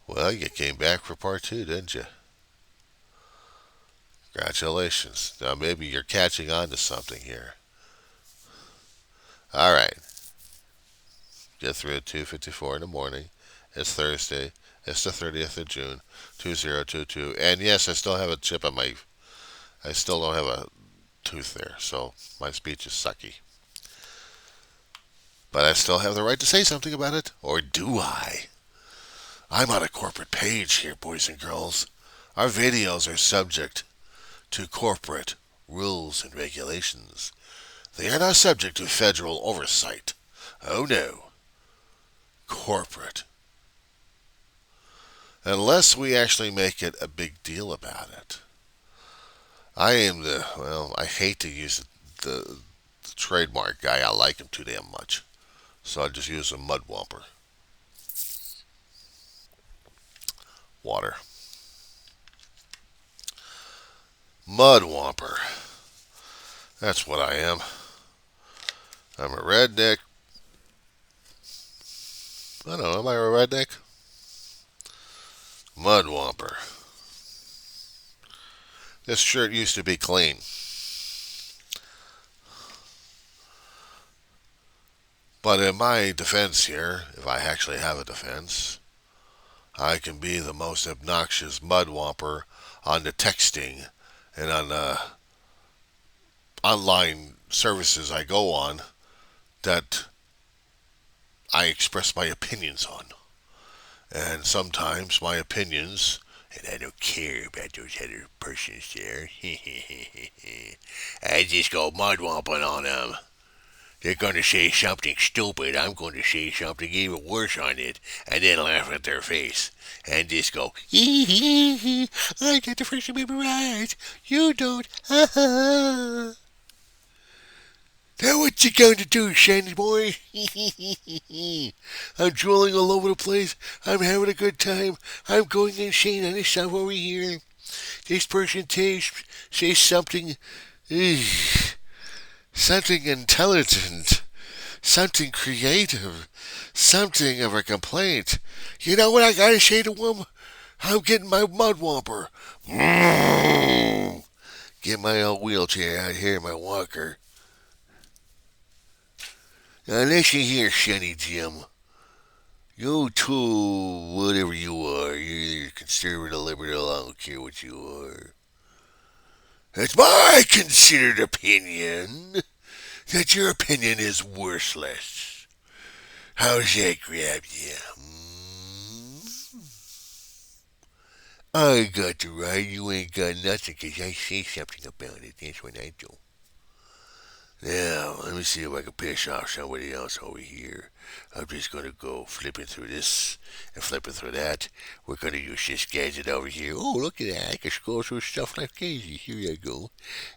Well, you came back for part two, didn't you? Congratulations. Now maybe you're catching on to something here. All right. Get through at 2:54 in the morning. It's Thursday. It's the 30th of June, 2022. And yes, I still have a chip on my. I still don't have a tooth there, so my speech is sucky. But I still have the right to say something about it. Or do I? I'm on a corporate page here, boys and girls. Our videos are subject to corporate rules and regulations. They are not subject to federal oversight. Oh no, corporate. Unless we actually make it a big deal about it. I hate to use the trademark guy. I like him too damn much. So I just use a mud whomper. Water. Mud whomper. That's what I am. I'm a redneck. I don't know, am I a redneck? Mud whomper. This shirt used to be clean. But in my defense here, if I actually have a defense, I can be the most obnoxious mud whomper on the texting and on the online services I go on that I express my opinions on. And sometimes my opinions, and I don't care about those other persons there, I just go mud whomping on them. They're going to say something stupid. I'm going to say something even worse on it, and then laugh at their face. And just go, hee hee hee, I got the first memorized. You don't. Ha ha. Now what you going to do, Shandy boy? I'm drooling all over the place. I'm having a good time. I'm going insane on this stuff over here. This person says something, something intelligent, something creative, something of a complaint. You know what I gotta say to him? I'm getting my mud whomper. Get my old wheelchair out here, my walker. Now listen here, Shunny Jim. You too, whatever you are, you're either conservative, liberal, I don't care what you are. It's my considered opinion that your opinion is worthless. How's that grab you? I got the right, you ain't got nothing, 'cause I say something about it. That's what I do. Now, let me see if I can piss off somebody else over here. I'm just gonna go flipping through this and flipping through that. We're gonna use this gadget over here. Oh, look at that. I can scroll through stuff like crazy. Here I go.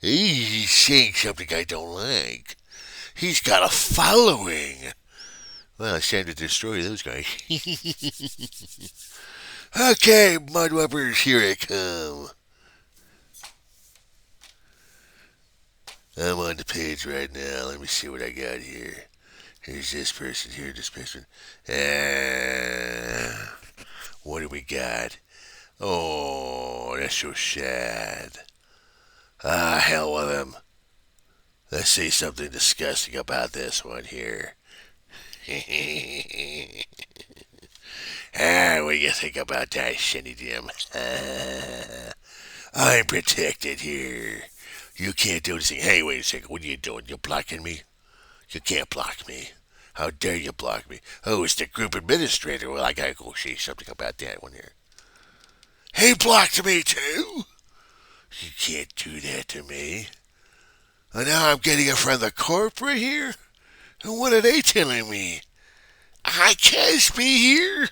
He's saying something I don't like. He's got a following. Well, it's time to destroy those guys. Okay, Mudwuppers, here I come. I'm on the page right now. Let me see what I got here. Here's this person, here, this person. What do we got? Oh, that's so sad. Ah, hell with him. Let's say something disgusting about this one here. What do you think about that, Shinny Jim? I'm protected here. You can't do anything. Hey, wait a second. What are you doing? You're blocking me? You can't block me. How dare you block me? Oh, it's the group administrator. Well, I gotta go say something about that one here. He blocked me too? You can't do that to me. And now I'm getting it from the corporate here? And what are they telling me? I can't be here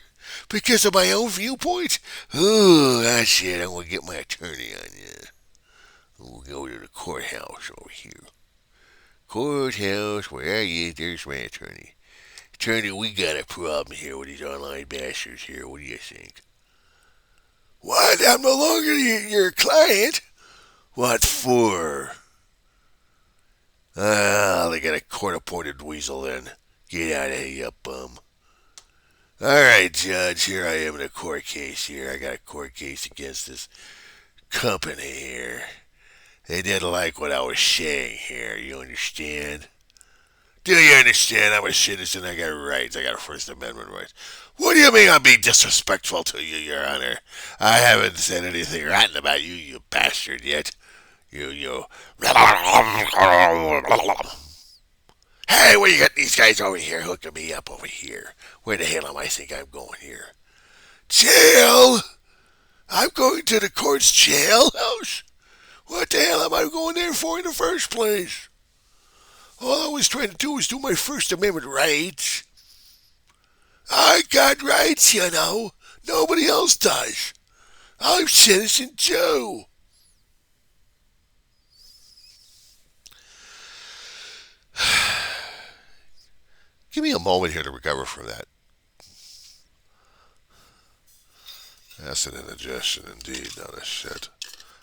because of my own viewpoint? Oh, that's it. I'm gonna get my attorney on you. We'll go to the courthouse over here. Courthouse, where are you? There's my attorney. Attorney, we got a problem here with these online bastards here. What do you think? What? I'm no longer your client? What for? Ah, they got a court-appointed weasel then. Get out of here, you bum. All right, Judge, here I am in a court case here. I got a court case against this company here. They didn't like what I was saying here, you understand? Do you understand? I'm a citizen. I got rights. I got First Amendment rights. What do you mean I'm being disrespectful to you, Your Honor? I haven't said anything rotten about you, you bastard, yet. You. Hey, what you got these guys over here hooking me up over here? Where the hell am I think I'm going here? Jail? I'm going to the court's jailhouse? What the hell am I going there for in the first place? All I was trying to do was do my First Amendment rights. I got rights, you know. Nobody else does. I'm Citizen Joe. Give me a moment here to recover from that. That's an indigestion indeed, no this shit.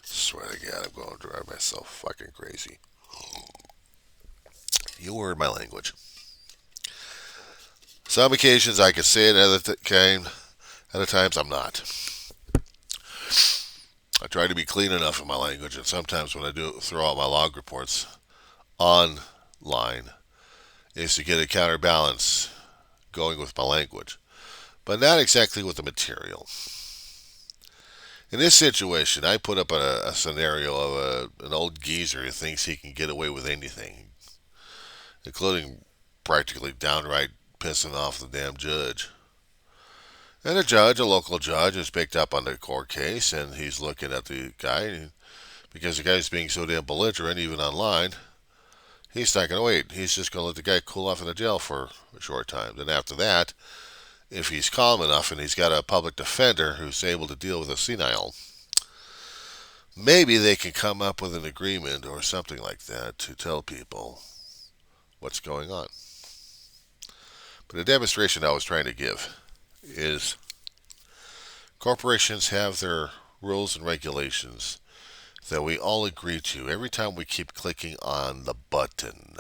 Swear to God, I'm going to drive myself fucking crazy. You word my language. Some occasions I can say it, other times I'm not. I try to be clean enough in my language, and sometimes when I do throw out my log reports online, is to get a counterbalance going with my language, but not exactly with the material. In this situation, I put up a scenario of an old geezer who thinks he can get away with anything, including practically downright pissing off the damn judge. And a judge, a local judge, has picked up on the court case, and he's looking at the guy, because the guy's being so damn belligerent, even online, he's not going to wait. He's just going to let the guy cool off in the jail for a short time. Then after that, if he's calm enough and he's got a public defender who's able to deal with a senile, maybe they can come up with an agreement or something like that to tell people what's going on. But the demonstration I was trying to give is corporations have their rules and regulations that we all agree to every time we keep clicking on the button.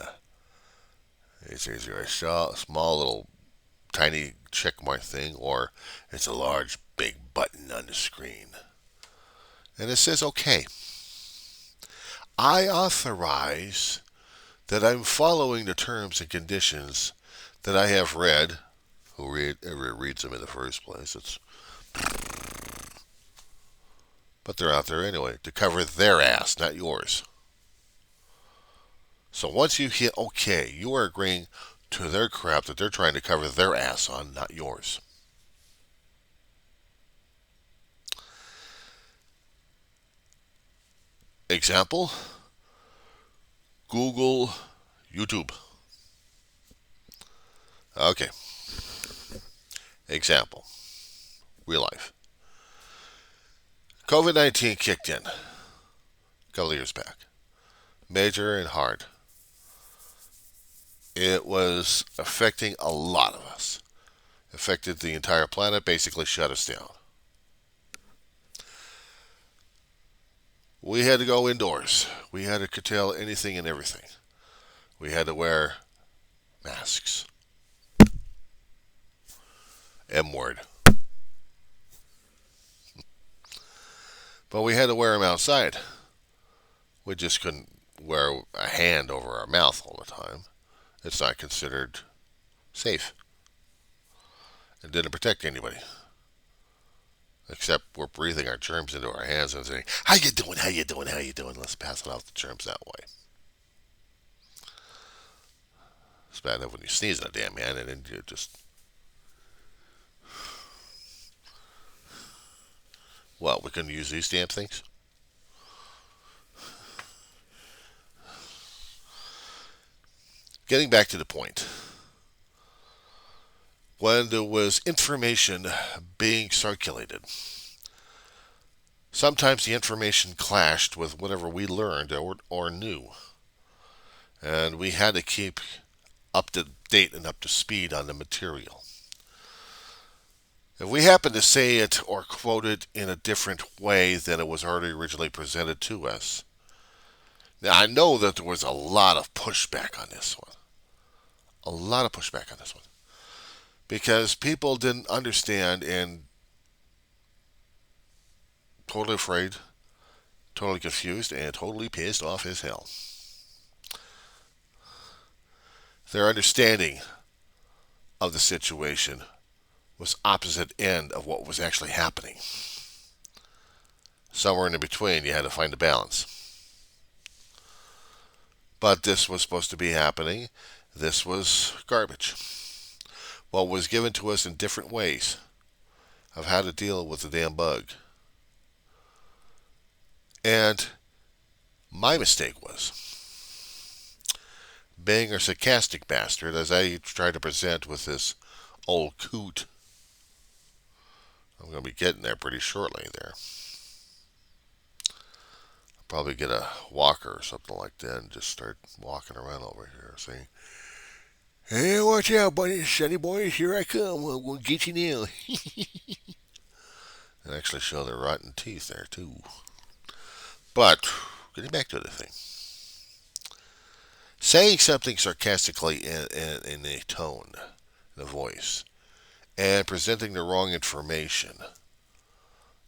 It's either a small little tiny check mark thing or it's a large big button on the screen. And it says OK. I authorize that I'm following the terms and conditions that I have read. Whoever reads them in the first place? But they're out there anyway to cover their ass, not yours. So once you hit OK, you are agreeing to their crap that they're trying to cover their ass on, not yours. Example: Google, YouTube. Okay. Example: real life. COVID-19 kicked in a couple of years back. Major and hard. It was affecting a lot of us. Affected the entire planet, basically shut us down. We had to go indoors. We had to curtail anything and everything. We had to wear masks. M word. But we had to wear them outside. We just couldn't wear a hand over our mouth all the time. It's not considered safe. It didn't protect anybody. Except we're breathing our germs into our hands and saying, how you doing, how you doing, how you doing? Let's pass it off the germs that way. It's bad enough when you sneeze on a damn man and then you just... Well, we couldn't use these damn things? Getting back to the point. When there was information being circulated, sometimes the information clashed with whatever we learned or knew. And we had to keep up to date and up to speed on the material. If we happen to say it or quote it in a different way than it was already originally presented to us, now I know that there was a lot of pushback on this one. A lot of pushback on this one. because people didn't understand and totally afraid, totally confused, and totally pissed off as hell. Their understanding of the situation was opposite end of what was actually happening. Somewhere in between, you had to find a balance. But this was supposed to be happening. This was garbage. What was given to us in different ways of how to deal with the damn bug. And my mistake was being a sarcastic bastard, as I try to present with this old coot. I'm going to be getting there pretty shortly there. I'll probably get a walker or something like that and just start walking around over here saying, "Hey, watch out, buddy, sonny boys, here I come. I'm going to get you now." And actually show their rotten teeth there, too. But, getting back to the thing. Saying something sarcastically in a tone, in a voice, and presenting the wrong information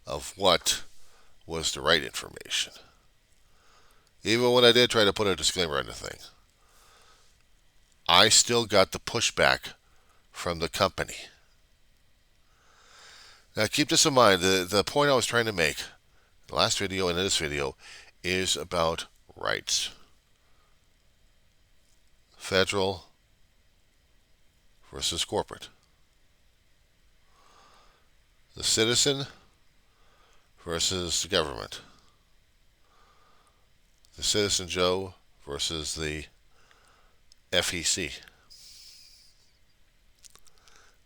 of what was the right information. Even when I did try to put a disclaimer on the thing, I still got the pushback from the company. Now keep this in mind, the point I was trying to make, the last video and in this video, is about rights. Federal versus corporate. The citizen versus the government. The Citizen Joe versus the FEC.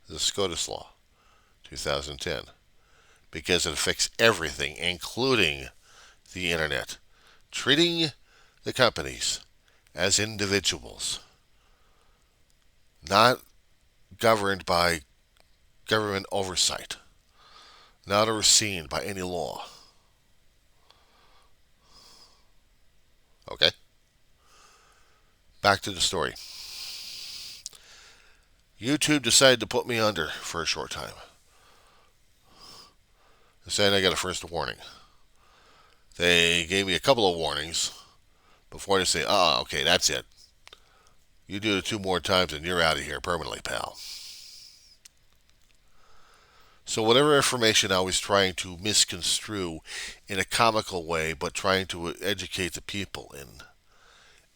The SCOTUS Law, 2010. Because it affects everything, including the internet. Treating the companies as individuals. Not governed by government oversight. Not overseen by any law. Okay? Back to the story. YouTube decided to put me under for a short time. They're saying I got a first warning. They gave me a couple of warnings before they say, "Oh, okay, that's it. You do it 2 more times and you're out of here permanently, pal." So whatever information I was trying to misconstrue in a comical way, but trying to educate the people in,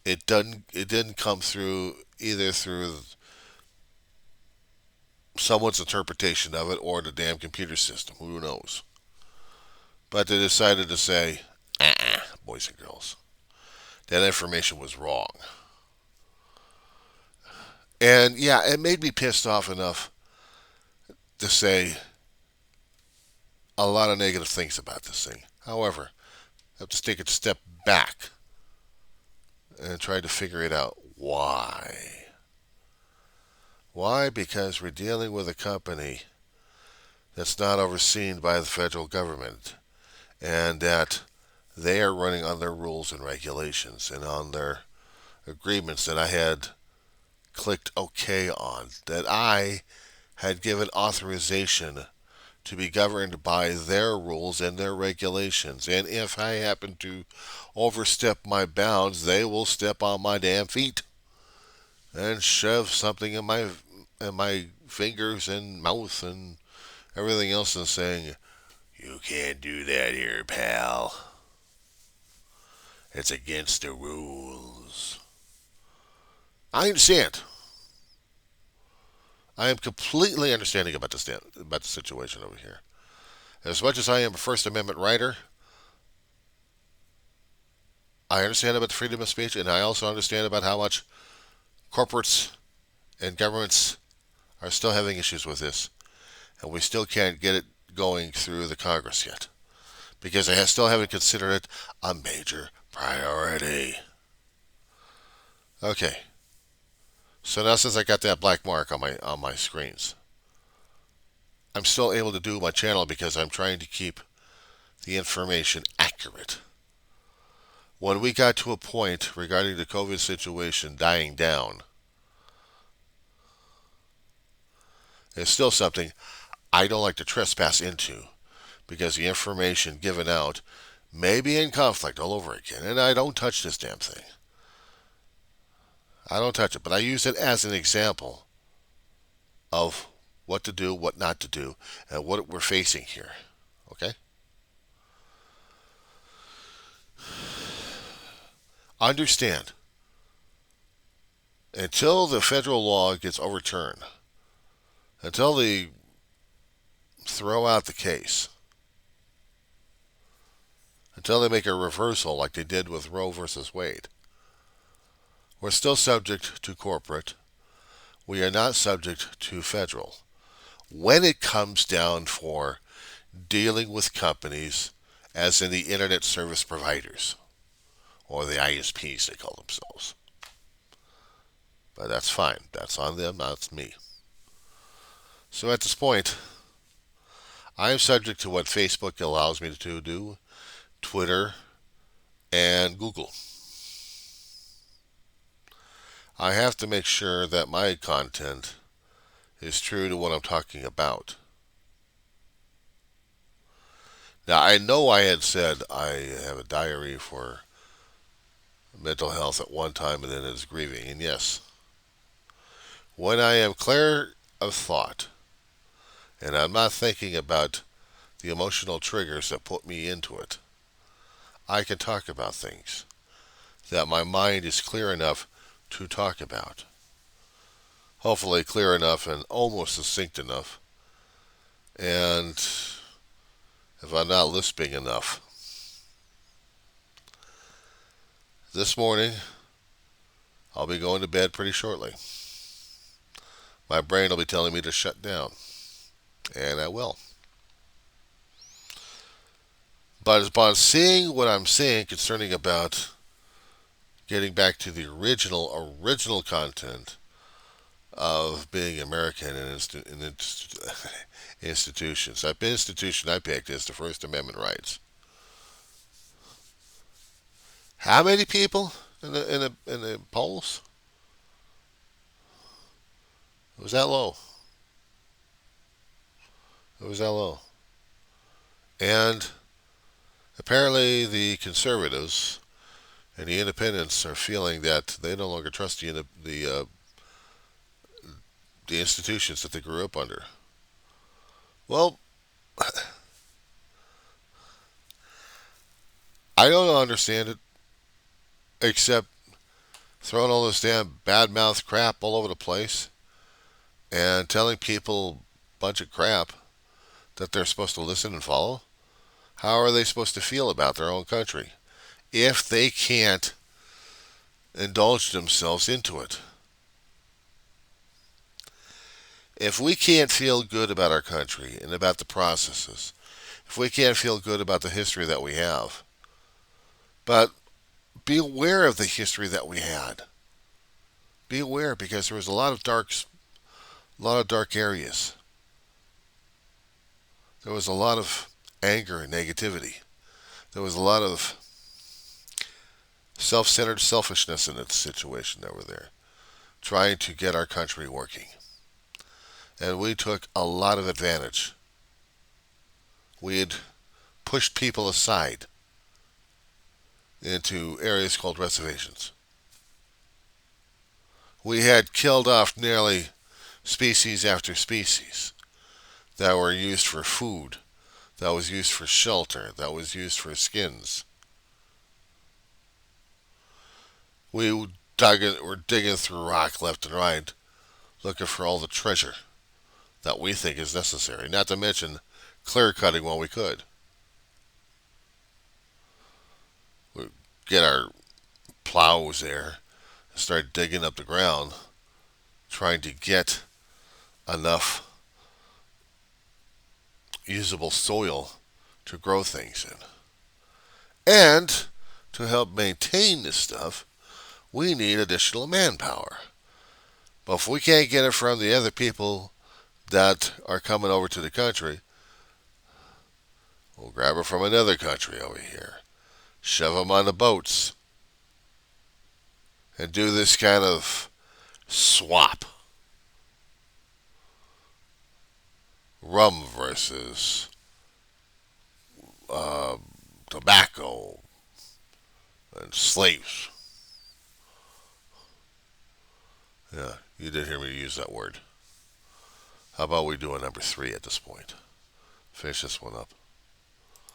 it didn't come through either through someone's interpretation of it or the damn computer system. Who knows? But they decided to say, boys and girls, that information was wrong. And yeah, it made me pissed off enough to say a lot of negative things about this thing. However, I have to take a step back and try to figure it out. Why? Why? Because we're dealing with a company that's not overseen by the federal government, and that they are running on their rules and regulations and on their agreements that I had clicked OK on, that I had given authorization to be governed by their rules and their regulations. And if I happen to overstep my bounds, they will step on my damn feet and shove something in my fingers and mouth and everything else and saying, "You can't do that here, pal. It's against the rules." I understand. I am completely understanding about the situation over here. As much as I am a First Amendment writer, I understand about the freedom of speech, and I also understand about how much corporates and governments are still having issues with this, and we still can't get it going through the Congress yet, because they still haven't considered it a major priority. Okay. So now since I got that black mark on my screens, I'm still able to do my channel because I'm trying to keep the information accurate. When we got to a point regarding the COVID situation dying down, It's still something I don't like to trespass into because the information given out may be in conflict all over again, and I don't touch this damn thing. I don't touch it, but I use it as an example of what to do, what not to do, and what we're facing here. Okay? Understand, until the federal law gets overturned, until they throw out the case, until they make a reversal like they did with Roe versus Wade, we're still subject to corporate. We are not subject to federal. When it comes down for dealing with companies, as in the internet service providers, or the ISPs they call themselves. But that's fine. That's on them, not me. So at this point, I am subject to what Facebook allows me to do, Twitter, and Google. I have to make sure that my content is true to what I'm talking about. Now, I know I had said I have a diary for mental health at one time and then it's grieving. And yes, when I am clear of thought and I'm not thinking about the emotional triggers that put me into it, I can talk about things that my mind is clear enough to talk about. Hopefully clear enough and almost succinct enough. And if I'm not lisping enough. This morning, I'll be going to bed pretty shortly. My brain will be telling me to shut down. And I will. But upon seeing what I'm seeing concerning about getting back to the original content of being American in institutions. The institution I picked is the First Amendment rights. How many people in the polls? It was that low. It was that low. And apparently the conservatives and the independents are feeling that they no longer trust the institutions that they grew up under. Well, I don't understand it, except throwing all this damn bad mouth crap all over the place and telling people a bunch of crap that they're supposed to listen and follow. How are they supposed to feel about their own country if they can't indulge themselves into it? If we can't feel good about our country and about the processes, if we can't feel good about the history that we have, but be aware of the history that we had. Be aware, because there was a lot of dark areas. There was a lot of anger and negativity. There was a lot of self-centered selfishness in the situation that were there, trying to get our country working. And we took a lot of advantage. We had pushed people aside into areas called reservations. We had killed off nearly species after species that were used for food, that was used for shelter, that was used for skins. We're digging through rock left and right, looking for all the treasure that we think is necessary, not to mention clear cutting while we could. We get our plows there and start digging up the ground, trying to get enough usable soil to grow things in. And to help maintain this stuff, we need additional manpower. But if we can't get it from the other people that are coming over to the country, we'll grab it from another country over here, shove them on the boats, and do this kind of swap. rum versus uh, tobacco and slaves. Yeah, you did hear me use that word. How about we do a number three at this point? Finish this one up.